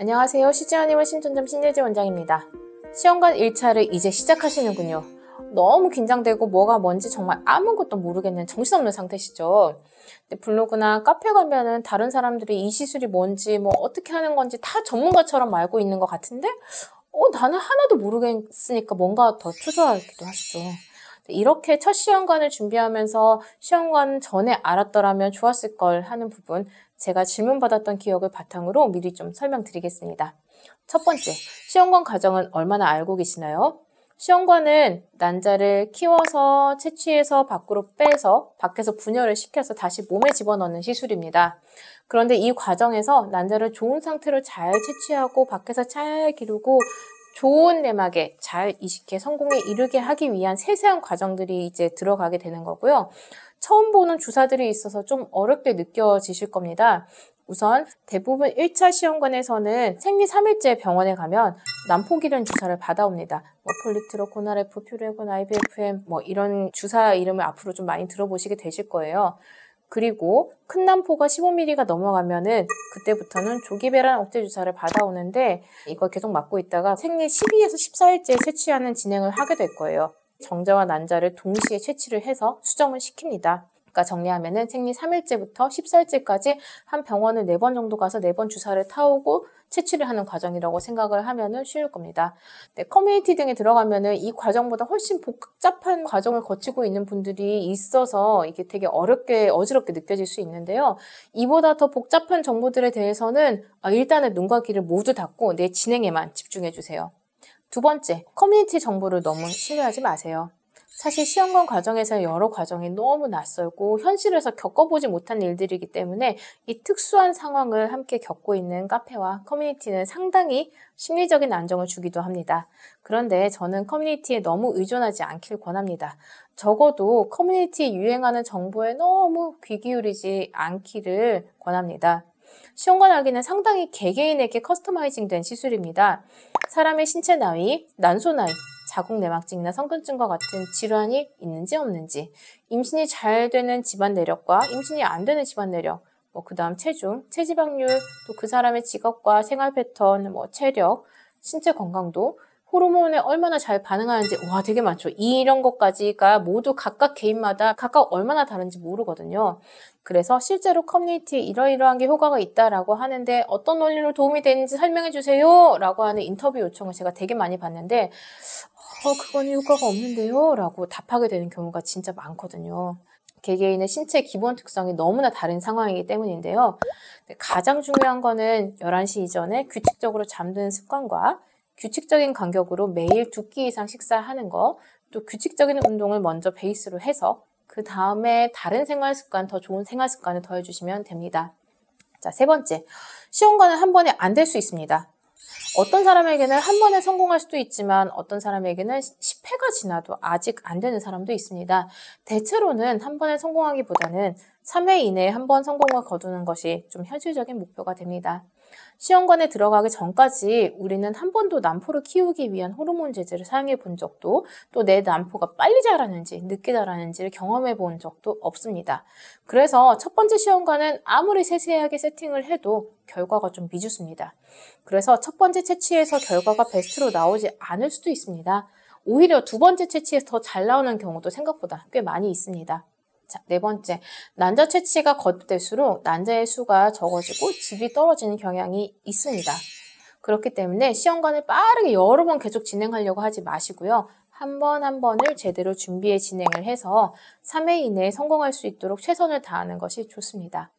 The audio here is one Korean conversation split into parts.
안녕하세요. 시즈아님은 신전점 신예지 원장입니다. 시험관 1차를 이제 시작하시는군요. 너무 긴장되고 뭐가 뭔지 정말 아무것도 모르겠는 정신없는 상태시죠. 근데 블로그나 카페 가면은 다른 사람들이 이 시술이 뭔지 뭐 어떻게 하는 건지 다 전문가처럼 알고 있는 것 같은데 나는 하나도 모르겠으니까 뭔가 더 초조하기도 하시죠. 이렇게 첫 시험관을 준비하면서 시험관 전에 알았더라면 좋았을 걸 하는 부분, 제가 질문받았던 기억을 바탕으로 미리 좀 설명드리겠습니다. 첫 번째, 시험관 과정은 얼마나 알고 계시나요? 시험관은 난자를 키워서 채취해서 밖으로 빼서 밖에서 분열을 시켜서 다시 몸에 집어넣는 시술입니다. 그런데 이 과정에서 난자를 좋은 상태로 잘 채취하고 밖에서 잘 기르고 좋은 내막에 잘 이식해 성공에 이르게 하기 위한 세세한 과정들이 이제 들어가게 되는 거고요. 처음 보는 주사들이 있어서 좀 어렵게 느껴지실 겁니다. 우선 대부분 1차 시험관에서는 생리 3일째 병원에 가면 난포기른 주사를 받아옵니다. 폴리트로, 코나레프, 퓨레곤, IBFM 이런 주사 이름을 앞으로 좀 많이 들어보시게 되실 거예요. 그리고 큰 난포가 15mm가 넘어가면은 그때부터는 조기배란 억제 주사를 받아오는데 이걸 계속 맞고 있다가 생리 12에서 14일째 채취하는 진행을 하게 될 거예요. 정자와 난자를 동시에 채취를 해서 수정을 시킵니다. 그러니까 정리하면은 생리 3일째부터 14일째까지 한 병원을 4번 정도 가서 4번 주사를 타오고 채취를 하는 과정이라고 생각을 하면은 쉬울 겁니다. 커뮤니티 등에 들어가면은 이 과정보다 훨씬 복잡한 과정을 거치고 있는 분들이 있어서 이게 되게 어지럽게 느껴질 수 있는데요. 이보다 더 복잡한 정보들에 대해서는 일단은 눈과 귀를 모두 닫고 내 진행에만 집중해 주세요. 두 번째, 커뮤니티 정보를 너무 신뢰하지 마세요. 사실 시험관 과정에서 여러 과정이 너무 낯설고 현실에서 겪어보지 못한 일들이기 때문에 이 특수한 상황을 함께 겪고 있는 카페와 커뮤니티는 상당히 심리적인 안정을 주기도 합니다. 그런데 저는 커뮤니티에 너무 의존하지 않길 권합니다. 적어도 커뮤니티에 유행하는 정보에 너무 귀 기울이지 않기를 권합니다. 시험관 알기는 상당히 개개인에게 커스터마이징된 시술입니다. 사람의 신체 나이, 난소 나이, 자궁 내막증이나 성근증과 같은 질환이 있는지 없는지, 임신이 잘 되는 집안 내력과 임신이 안 되는 집안 내력, 그 다음 체중, 체지방률, 또 그 사람의 직업과 생활 패턴, 체력, 신체 건강도, 호르몬에 얼마나 잘 반응하는지, 되게 많죠. 이런 것까지가 모두 각각 개인마다 각각 얼마나 다른지 모르거든요. 그래서 실제로 커뮤니티에 이러이러한 게 효과가 있다라고 하는데 어떤 원리로 도움이 되는지 설명해 주세요 라고 하는 인터뷰 요청을 제가 되게 많이 받는데 그건 효과가 없는데요 라고 답하게 되는 경우가 진짜 많거든요. 개개인의 신체 기본 특성이 너무나 다른 상황이기 때문인데요. 가장 중요한 거는 11시 이전에 규칙적으로 잠드는 습관과 규칙적인 간격으로 매일 2끼 이상 식사하는 거, 또 규칙적인 운동을 먼저 베이스로 해서 그 다음에 다른 생활 습관, 더 좋은 생활 습관을 더해주시면 됩니다. 자, 세 번째, 시험관은 한 번에 안 될 수 있습니다. 어떤 사람에게는 한 번에 성공할 수도 있지만 어떤 사람에게는 10회가 지나도 아직 안 되는 사람도 있습니다. 대체로는 한 번에 성공하기보다는 3회 이내에 한 번 성공을 거두는 것이 좀 현실적인 목표가 됩니다. 시험관에 들어가기 전까지 우리는 한 번도 난포를 키우기 위한 호르몬 제제를 사용해 본 적도 또 내 난포가 빨리 자라는지 늦게 자라는지를 경험해 본 적도 없습니다. 그래서 첫 번째 시험관은 아무리 세세하게 세팅을 해도 결과가 좀 미흡습니다. 그래서 첫 번째 채취에서 결과가 베스트로 나오지 않을 수도 있습니다. 오히려 두 번째 채취에서 더 잘 나오는 경우도 생각보다 꽤 많이 있습니다. 자, 네 번째, 난자 채취가 거듭될수록 난자의 수가 적어지고 질이 떨어지는 경향이 있습니다. 그렇기 때문에 시험관을 빠르게 여러 번 계속 진행하려고 하지 마시고요. 한 번 한 번을 제대로 준비해 진행을 해서 3회 이내에 성공할 수 있도록 최선을 다하는 것이 좋습니다.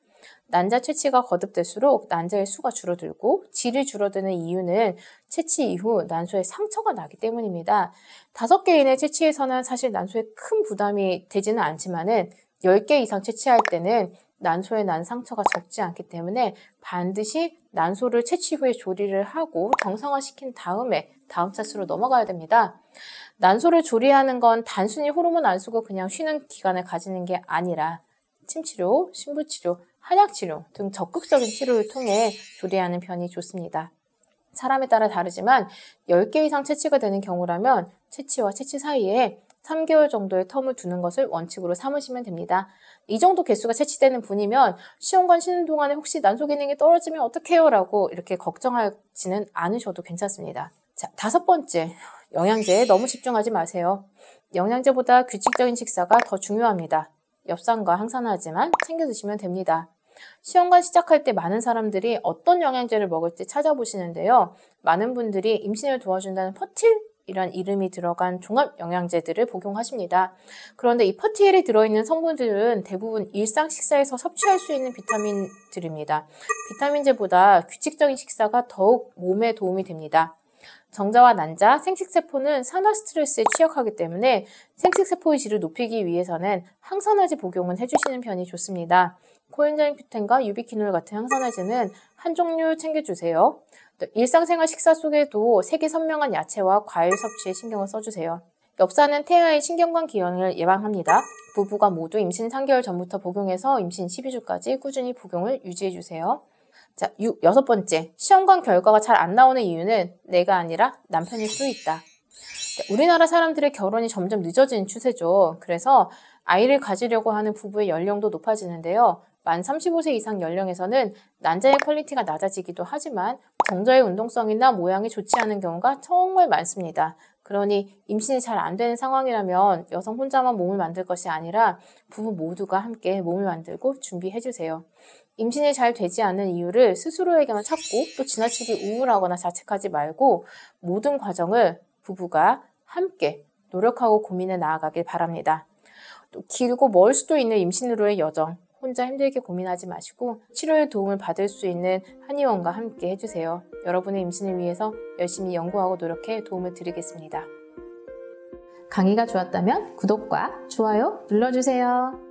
난자 채취가 거듭될수록 난자의 수가 줄어들고 질이 줄어드는 이유는 채취 이후 난소에 상처가 나기 때문입니다. 5개 이내 채취에서는 사실 난소에 큰 부담이 되지는 않지만은 10개 이상 채취할 때는 난소에 난 상처가 적지 않기 때문에 반드시 난소를 채취 후에 조리를 하고 정상화시킨 다음에 다음 차수로 넘어가야 됩니다. 난소를 조리하는 건 단순히 호르몬 안 쓰고 그냥 쉬는 기간을 가지는 게 아니라 침치료, 신부치료, 한약치료 등 적극적인 치료를 통해 조리하는 편이 좋습니다. 사람에 따라 다르지만 10개 이상 채취가 되는 경우라면 채취와 채취 사이에 3개월 정도의 텀을 두는 것을 원칙으로 삼으시면 됩니다. 이 정도 개수가 채취되는 분이면 시험관 쉬는 동안에 혹시 난소 기능이 떨어지면 어떡해요? 라고 이렇게 걱정하지는 않으셔도 괜찮습니다. 자, 5번째, 영양제에 너무 집중하지 마세요. 영양제보다 규칙적인 식사가 더 중요합니다. 엽산과 항산화제만 챙겨 드시면 됩니다. 시험관 시작할 때 많은 사람들이 어떤 영양제를 먹을지 찾아보시는데요. 많은 분들이 임신을 도와준다는 퍼틸이란 이름이 들어간 종합 영양제들을 복용하십니다. 그런데 이 퍼틸에 들어있는 성분들은 대부분 일상 식사에서 섭취할 수 있는 비타민들입니다. 비타민제보다 규칙적인 식사가 더욱 몸에 도움이 됩니다. 정자와 난자, 생식세포는 산화 스트레스에 취약하기 때문에 생식세포의 질을 높이기 위해서는 항산화제 복용은 해주시는 편이 좋습니다. 코엔자임 Q10과 유비퀴놀 같은 항산화제는 한 종류 챙겨주세요. 일상생활 식사 속에도 색이 선명한 야채와 과일 섭취에 신경을 써주세요. 엽산은 태아의 신경관 기형을 예방합니다. 부부가 모두 임신 3개월 전부터 복용해서 임신 12주까지 꾸준히 복용을 유지해주세요. 자, 6번째. 시험관 결과가 잘 안 나오는 이유는 내가 아니라 남편일 수 있다. 우리나라 사람들의 결혼이 점점 늦어지는 추세죠. 그래서 아이를 가지려고 하는 부부의 연령도 높아지는데요. 만 35세 이상 연령에서는 난자의 퀄리티가 낮아지기도 하지만 정자의 운동성이나 모양이 좋지 않은 경우가 정말 많습니다. 그러니 임신이 잘 안 되는 상황이라면 여성 혼자만 몸을 만들 것이 아니라 부부 모두가 함께 몸을 만들고 준비해주세요. 임신이 잘 되지 않는 이유를 스스로에게만 찾고 또 지나치게 우울하거나 자책하지 말고 모든 과정을 부부가 함께 노력하고 고민해 나아가길 바랍니다. 또 길고 멀 수도 있는 임신으로의 여정, 혼자 힘들게 고민하지 마시고 치료의 도움을 받을 수 있는 한의원과 함께 해주세요. 여러분의 임신을 위해서 열심히 연구하고 노력해 도움을 드리겠습니다. 강의가 좋았다면 구독과 좋아요 눌러주세요.